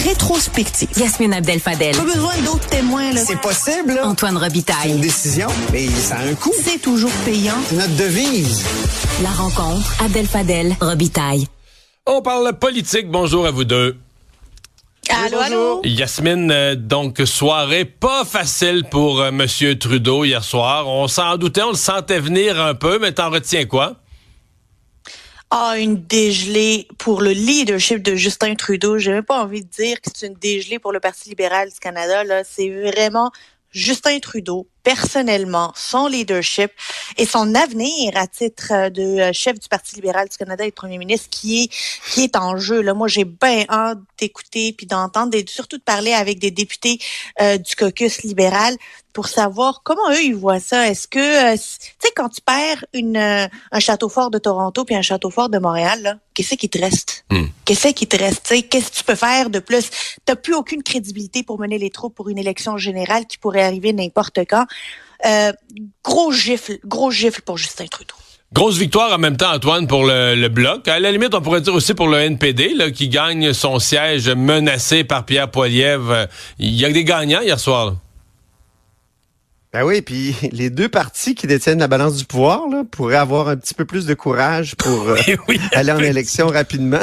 rétrospective. Yasmine Abdel-Fadel. Pas besoin d'autres témoins, là. C'est possible, là. Antoine C'est Robitaille. une décision, mais ça a un coût. C'est toujours payant. C'est notre devise. La rencontre, Abdel-Fadel, Robitaille. On parle politique. Bonjour à vous deux. Allô, allô? Yasmine, donc soirée pas facile pour Monsieur Trudeau hier soir. On s'en doutait, on le sentait venir un peu, mais t'en retiens quoi? Ah, une dégelée pour le leadership de Justin Trudeau. J'ai même pas envie de dire que c'est une dégelée pour le Parti libéral du Canada. Là, c'est vraiment Justin Trudeau, personnellement, son leadership et son avenir à titre de chef du Parti libéral du Canada et de premier ministre qui est en jeu. Là, moi, j'ai bien hâte d'écouter puis d'entendre et surtout de parler avec des députés du caucus libéral pour savoir comment eux ils voient ça. Est-ce que tu sais quand tu perds un château fort de Toronto puis un château fort de Montréal, là, qu'est-ce qui te reste? Qu'est-ce qui te reste? T'sais, qu'est-ce que tu peux faire de plus? T'as plus aucune crédibilité pour mener les troupes pour une élection générale qui pourrait arriver n'importe quand. Gros gifle pour Justin Trudeau. Grosse victoire en même temps, Antoine, pour le Bloc. À la limite, on pourrait dire aussi pour le NPD, là, qui gagne son siège menacé par Pierre Poilievre. Il y a des gagnants hier soir, là. Ben oui, puis les deux partis qui détiennent la balance du pouvoir là, pourraient avoir un petit peu plus de courage pour aller en élection rapidement.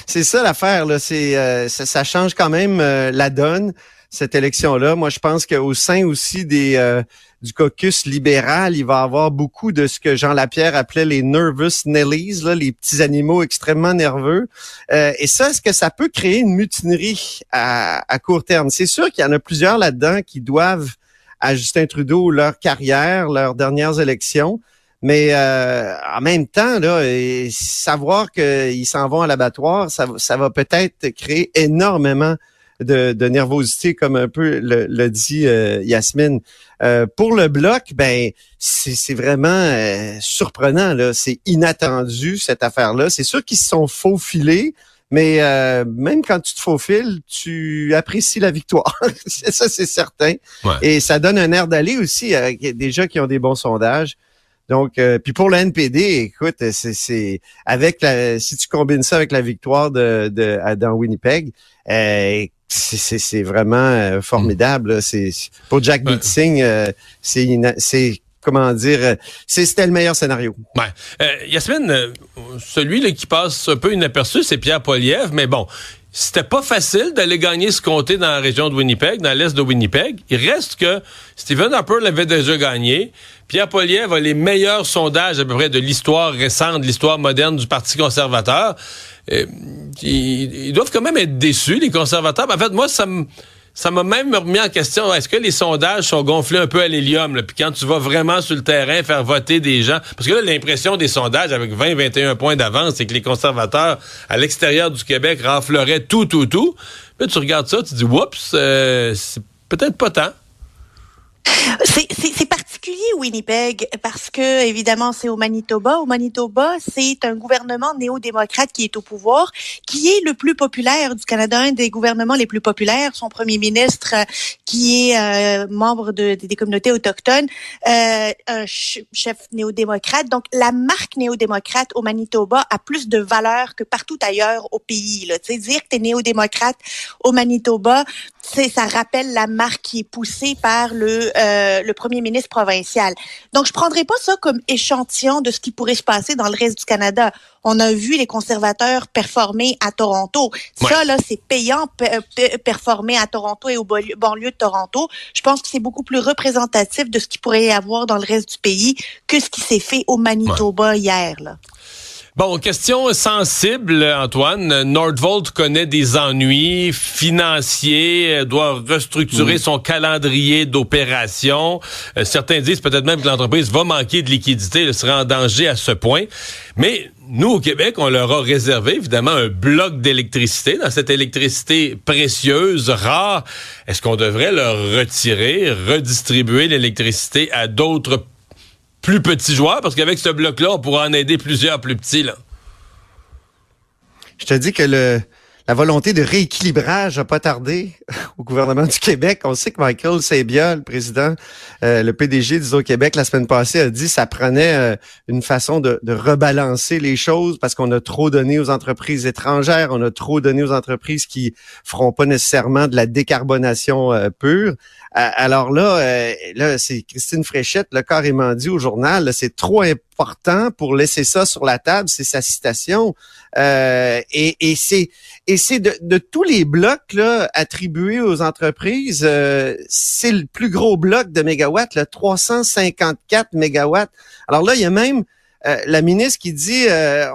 C'est ça l'affaire, là. Ça change quand même la donne, cette élection-là. Moi, je pense qu'au sein aussi du caucus libéral, il va y avoir beaucoup de ce que Jean Lapierre appelait les nervous Nellies, là, les petits animaux extrêmement nerveux. Et ça, est-ce que ça peut créer une mutinerie à court terme? C'est sûr qu'il y en a plusieurs là-dedans qui doivent à Justin Trudeau leur carrière, leurs dernières élections. Mais en même temps, là, savoir qu'ils s'en vont à l'abattoir, ça va peut-être créer énormément de nervosité, comme un peu le dit Yasmine. Pour le Bloc, ben c'est vraiment surprenant, là. C'est inattendu, cette affaire-là. C'est sûr qu'ils se sont faufilés. Mais même quand tu te faufiles, tu apprécies la victoire. Ça, c'est certain. Ouais. Et ça donne un air d'aller aussi à des gens qui ont des bons sondages. Donc, puis pour le NPD, écoute, c'est avec si tu combines ça avec la victoire dans Winnipeg, c'est vraiment formidable. C'est pour Jack Meeting, c'est comment dire, c'était le meilleur scénario. Ouais. Yasmine, celui là, qui passe un peu inaperçu, c'est Pierre Poilievre, mais bon, c'était pas facile d'aller gagner ce comté dans la région de Winnipeg, dans l'est de Winnipeg. Il reste que Stephen Harper l'avait déjà gagné. Pierre Poilievre a les meilleurs sondages à peu près de l'histoire récente, de l'histoire moderne du Parti conservateur. Ils doivent quand même être déçus, les conservateurs. En fait, moi, ça m'a même remis en question, est-ce que les sondages sont gonflés un peu à l'hélium, là, puis quand tu vas vraiment sur le terrain faire voter des gens, parce que là, l'impression des sondages avec 20-21 points d'avance, c'est que les conservateurs, à l'extérieur du Québec, renfleraient tout. Puis tu regardes ça, tu dis, oups, c'est peut-être pas tant. C'est particulier, Winnipeg, parce que, évidemment, c'est au Manitoba. Au Manitoba, c'est un gouvernement néo-démocrate qui est au pouvoir, qui est le plus populaire du Canada, un des gouvernements les plus populaires. Son premier ministre, qui est membre des communautés autochtones, un chef néo-démocrate. Donc, la marque néo-démocrate au Manitoba a plus de valeur que partout ailleurs au pays. Là. Tu sais, dire que t'es néo-démocrate au Manitoba, ça rappelle la marque qui est poussée par le premier ministre provincial. Donc, je prendrais pas ça comme échantillon de ce qui pourrait se passer dans le reste du Canada. On a vu les conservateurs performer à Toronto. Ouais. Ça, là, c'est payant performer à Toronto et aux banlieues de Toronto. Je pense que c'est beaucoup plus représentatif de ce qu'il pourrait y avoir dans le reste du pays que ce qui s'est fait au Manitoba hier, là. Bon, question sensible, Antoine. Nordvolt connaît des ennuis financiers, doit restructurer son calendrier d'opération. Certains disent peut-être même que l'entreprise va manquer de liquidité, elle sera en danger à ce point. Mais nous, au Québec, on leur a réservé, évidemment, un bloc d'électricité. Dans cette électricité précieuse, rare, est-ce qu'on devrait leur retirer, redistribuer l'électricité à d'autres plus petits joueurs, parce qu'avec ce bloc-là, on pourra en aider plusieurs plus petits, là? Je te dis que la volonté de rééquilibrage n'a pas tardé au gouvernement du Québec. On sait que Michael Sabia, le président, le PDG d'Hydro-Québec, la semaine passée, a dit que ça prenait une façon de rebalancer les choses parce qu'on a trop donné aux entreprises étrangères, on a trop donné aux entreprises qui feront pas nécessairement de la décarbonation pure. Alors là, c'est Christine Fréchette, le carrément dit au journal, là, c'est trop important pour laisser ça sur la table, c'est sa citation. Et c'est de tous les blocs là attribués aux entreprises, c'est le plus gros bloc de mégawatts, là, 354 mégawatts. Alors là, il y a même la ministre qui dit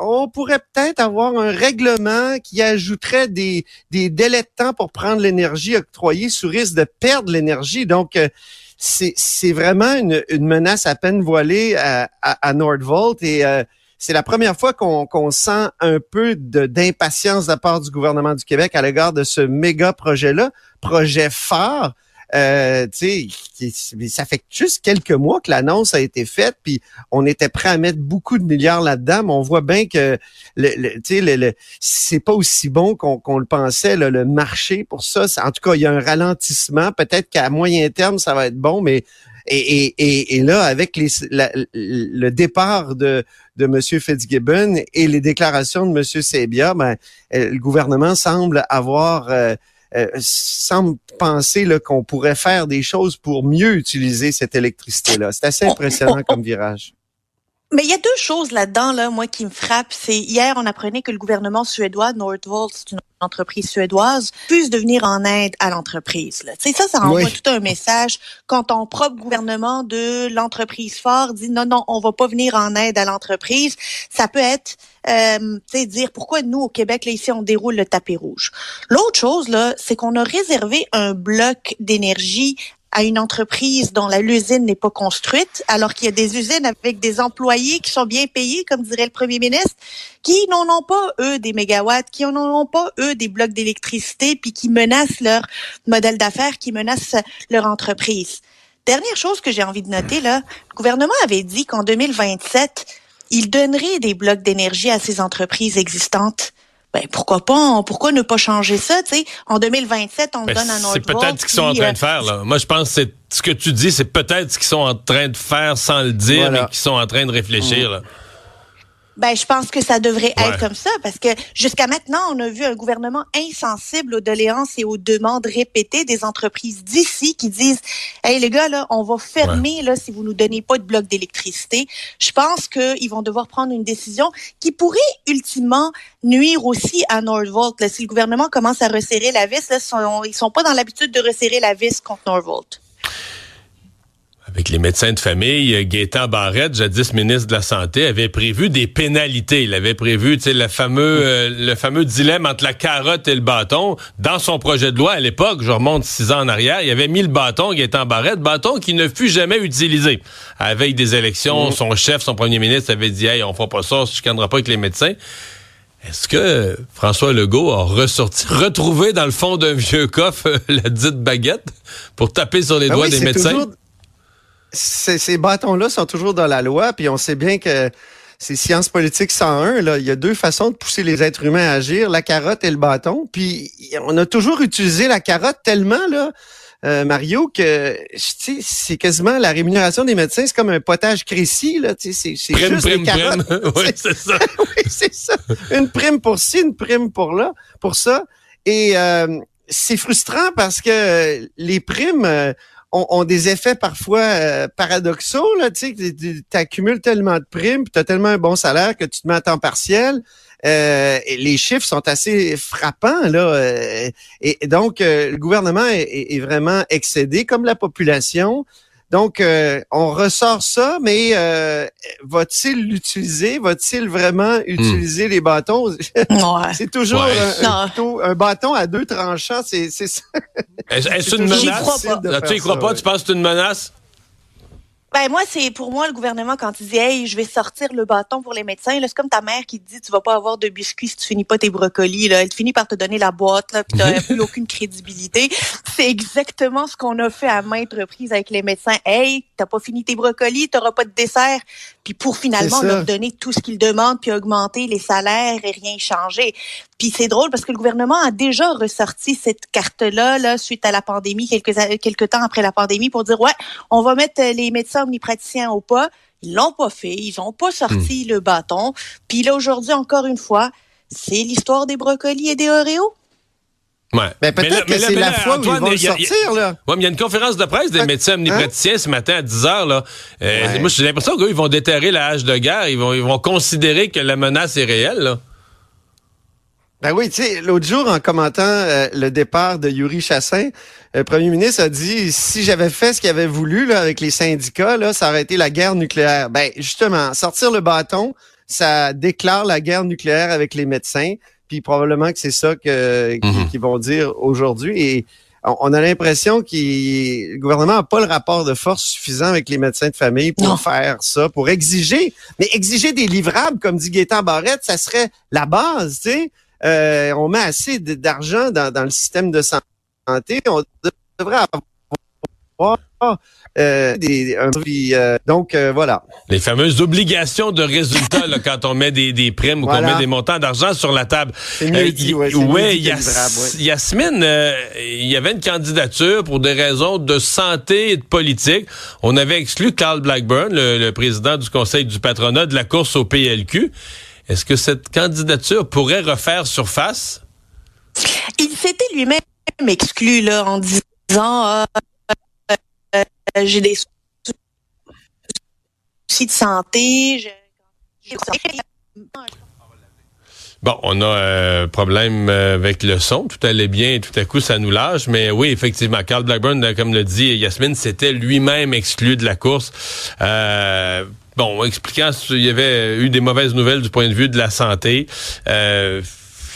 on pourrait peut-être avoir un règlement qui ajouterait des délais de temps pour prendre l'énergie octroyée sous risque de perdre l'énergie. Donc, c'est vraiment une menace à peine voilée à Nordvolt et c'est la première fois qu'on sent un peu d'impatience de la part du gouvernement du Québec à l'égard de ce méga projet-là, projet phare. Ça fait juste quelques mois que l'annonce a été faite, puis on était prêt à mettre beaucoup de milliards là-dedans, mais on voit bien que c'est pas aussi bon qu'on le pensait, le marché pour ça. En tout cas, il y a un ralentissement. Peut-être qu'à moyen terme, ça va être bon, mais et là, avec le départ de M. Fitzgibbon et les déclarations de M. Sabia, le gouvernement semble semble penser là, qu'on pourrait faire des choses pour mieux utiliser cette électricité-là. C'est assez impressionnant comme virage. Mais il y a deux choses là-dedans, là, moi, qui me frappent. C'est hier, on apprenait que le gouvernement suédois, Nordvolt, c'est une entreprise suédoise, puisse de venir en aide à l'entreprise. Là. Tu sais, ça envoie tout un message quand ton propre gouvernement de l'entreprise fort dit non, on va pas venir en aide à l'entreprise. Ça peut être dire pourquoi nous, au Québec, là, ici, on déroule le tapis rouge. L'autre chose, là, c'est qu'on a réservé un bloc d'énergie à une entreprise dont l'usine n'est pas construite, alors qu'il y a des usines avec des employés qui sont bien payés, comme dirait le premier ministre, qui n'en ont pas, eux, des mégawatts, qui n'en ont pas, eux, des blocs d'électricité, puis qui menacent leur modèle d'affaires, qui menacent leur entreprise. Dernière chose que j'ai envie de noter, là, le gouvernement avait dit qu'en 2027, il donnerait des blocs d'énergie à ces entreprises existantes. Ben, pourquoi ne pas changer ça, tu sais? En 2027, on donne un ordre. C'est peut-être ce qu'ils sont en train de faire, là. Moi, je pense que c'est ce que tu dis, c'est peut-être ce qu'ils sont en train de faire sans le dire, mais qu'ils sont en train de réfléchir, là. Ben, je pense que ça devrait être comme ça, parce que jusqu'à maintenant, on a vu un gouvernement insensible aux doléances et aux demandes répétées des entreprises d'ici qui disent « Hey, les gars, là, on va fermer là si vous nous donnez pas de bloc d'électricité. » Je pense qu'ils vont devoir prendre une décision qui pourrait ultimement nuire aussi à Nordvolt. Là, si le gouvernement commence à resserrer la vis, là, ils sont pas dans l'habitude de resserrer la vis contre Nordvolt. Avec les médecins de famille, Gaétan Barrette, jadis ministre de la Santé, avait prévu des pénalités. Il avait prévu, tu sais, le fameux dilemme entre la carotte et le bâton. Dans son projet de loi, à l'époque, je remonte 6 ans en arrière, il avait mis le bâton, Gaétan Barrette, bâton qui ne fut jamais utilisé. À la veille des élections, son chef, son premier ministre avait dit « Hey, on fera pas ça, on se chicanera pas avec les médecins ». Est-ce que François Legault a retrouvé dans le fond d'un vieux coffre la dite baguette pour taper sur les doigts des médecins? Ces bâtons-là sont toujours dans la loi, puis on sait bien que c'est Sciences politiques 101, là, il y a deux façons de pousser les êtres humains à agir, la carotte et le bâton. Puis on a toujours utilisé la carotte tellement, là, Mario, que c'est quasiment la rémunération des médecins, c'est comme un potage Crécy, là, c'est juste des carottes. Oui, c'est ça. Oui, c'est ça. Une prime pour ci, une prime pour ça. Et c'est frustrant parce que les primes ont des effets parfois paradoxaux, là, tu sais, t'accumules tellement de primes, puis t'as tellement un bon salaire que tu te mets à temps partiel. Et les chiffres sont assez frappants, là. Et donc, le gouvernement est vraiment excédé, comme la population. Donc, on ressort ça, mais va-t-il l'utiliser? Va-t-il vraiment utiliser les bâtons? C'est toujours un bâton à deux tranchants, c'est ça. Est-ce une menace? Tu y crois pas? Tu penses que c'est une menace? Ben pour moi le gouvernement quand il dit hey je vais sortir le bâton pour les médecins là, c'est comme ta mère qui te dit tu vas pas avoir de biscuits si tu finis pas tes brocolis là, elle finit par te donner la boîte là puis t'as plus aucune crédibilité. C'est exactement ce qu'on a fait à maintes reprises avec les médecins. Hey t'as pas fini tes brocolis, t'auras pas de dessert. Puis pour finalement leur donner tout ce qu'ils demandent, puis augmenter les salaires et rien changer. Puis c'est drôle parce que le gouvernement a déjà ressorti cette carte-là là, suite à la pandémie, quelques temps après la pandémie, pour dire, ouais, on va mettre les médecins omnipraticiens au pas. Ils l'ont pas fait, ils ont pas sorti le bâton. Puis là, aujourd'hui, encore une fois, c'est l'histoire des brocolis et des Oreos. Ouais. Ben, peut-être que c'est la fois où ils vont le sortir, là. Ouais, mais il y a une conférence de presse des médecins omnipraticiens ce matin à 10h, là. Moi, j'ai l'impression qu'ils vont déterrer la hache de guerre. Ils vont considérer que la menace est réelle, là. Ben oui, tu sais, l'autre jour, en commentant le départ de Yuri Chassin, le premier ministre a dit, si j'avais fait ce qu'il avait voulu, là, avec les syndicats, là, ça aurait été la guerre nucléaire. Ben, justement, sortir le bâton, ça déclare la guerre nucléaire avec les médecins. Puis probablement que c'est ça qu'ils vont dire aujourd'hui. Et on a l'impression que le gouvernement n'a pas le rapport de force suffisant avec les médecins de famille pour faire ça, pour exiger. Mais exiger des livrables, comme dit Gaétan Barrette, ça serait la base, tu sais. On met assez d'argent dans le système de santé. On devrait avoir donc voilà. Les fameuses obligations de résultats là, quand on met des primes ou qu'on met des montants d'argent sur la table. C'est mieux dit, Yasmine, il y avait une candidature pour des raisons de santé et de politique. On avait exclu Carl Blackburn, le président du Conseil du patronat, de la course au PLQ. Est-ce que cette candidature pourrait refaire surface? Il s'était lui-même exclu là en disant j'ai des soucis de santé. Bon, on a un problème avec le son. Tout allait bien et tout à coup, ça nous lâche. Mais oui, effectivement, Carl Blackburn, comme le dit Yasmine, s'était lui-même exclu de la course. Bon, expliquant qu'il y avait eu des mauvaises nouvelles du point de vue de la santé.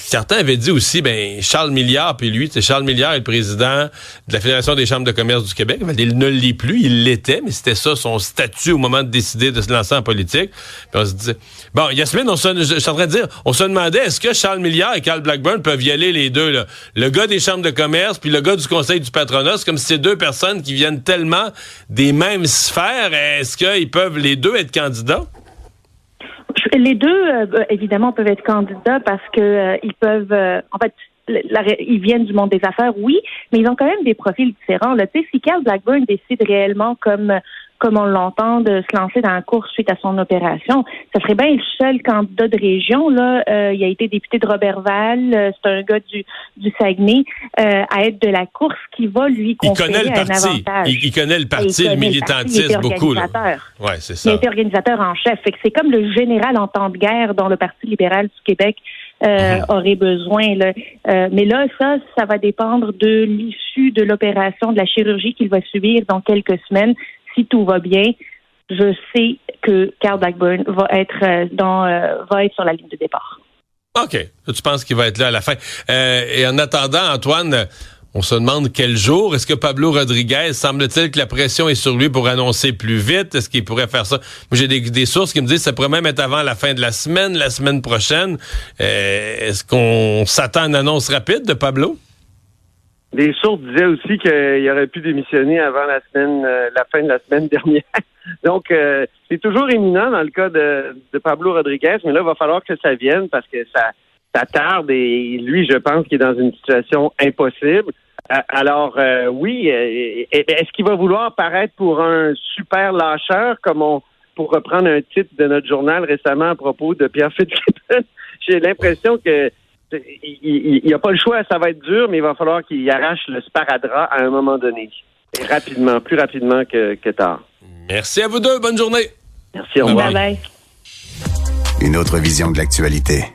Certains avaient dit aussi, Charles Milliard, puis lui, Charles Milliard est le président de la Fédération des chambres de commerce du Québec. Il ne l'est plus, il l'était, mais c'était ça son statut au moment de décider de se lancer en politique. Puis on se disait, bon, Yasmine, je suis en train de dire, on se demandait, est-ce que Charles Milliard et Carl Blackburn peuvent y aller les deux, là? Le gars des chambres de commerce, puis le gars du Conseil du patronat, c'est comme si c'est deux personnes qui viennent tellement des mêmes sphères. Est-ce qu'ils peuvent les deux être candidats? Les deux, évidemment, peuvent être candidats parce que ils peuvent, en fait, ils viennent du monde des affaires, oui, mais ils ont quand même des profils différents. Là, tu sais, si Carl Blackburn décide réellement, comme on l'entend, de se lancer dans la course suite à son opération, ça serait bien le seul candidat de région. Là, il a été député de Robertval, c'est un gars du Saguenay, à être de la course qui va lui conférer un avantage. Il connaît le parti, le militantisme beaucoup. Là. Ouais, c'est ça. Il a été organisateur en chef. Fait que c'est comme le général en temps de guerre dont le Parti libéral du Québec aurait besoin. Là. Mais là, ça va dépendre de l'issue de l'opération, de la chirurgie qu'il va subir dans quelques semaines. Si tout va bien, je sais que Carl Blackburn va être sur la ligne de départ. OK. Tu penses qu'il va être là à la fin. Et en attendant, Antoine, on se demande quel jour. Est-ce que Pablo Rodriguez, semble-t-il que la pression est sur lui pour annoncer plus vite? Est-ce qu'il pourrait faire ça? Moi, j'ai des sources qui me disent que ça pourrait même être avant la fin de la semaine prochaine. Est-ce qu'on s'attend à une annonce rapide de Pablo? Des sources disaient aussi qu'il aurait pu démissionner avant la fin de la semaine dernière. Donc, c'est toujours imminent dans le cas de Pablo Rodriguez, mais là, il va falloir que ça vienne parce que ça tarde et lui, je pense qu'il est dans une situation impossible. Alors, oui, est-ce qu'il va vouloir paraître pour un super lâcheur, pour reprendre un titre de notre journal récemment à propos de Pierre Fitzgibbon? J'ai l'impression que il n'y a pas le choix, ça va être dur, mais il va falloir qu'il arrache le sparadrap à un moment donné. Et rapidement, plus rapidement que tard. Merci à vous deux, bonne journée. Merci, au revoir. Bye bye. Une autre vision de l'actualité.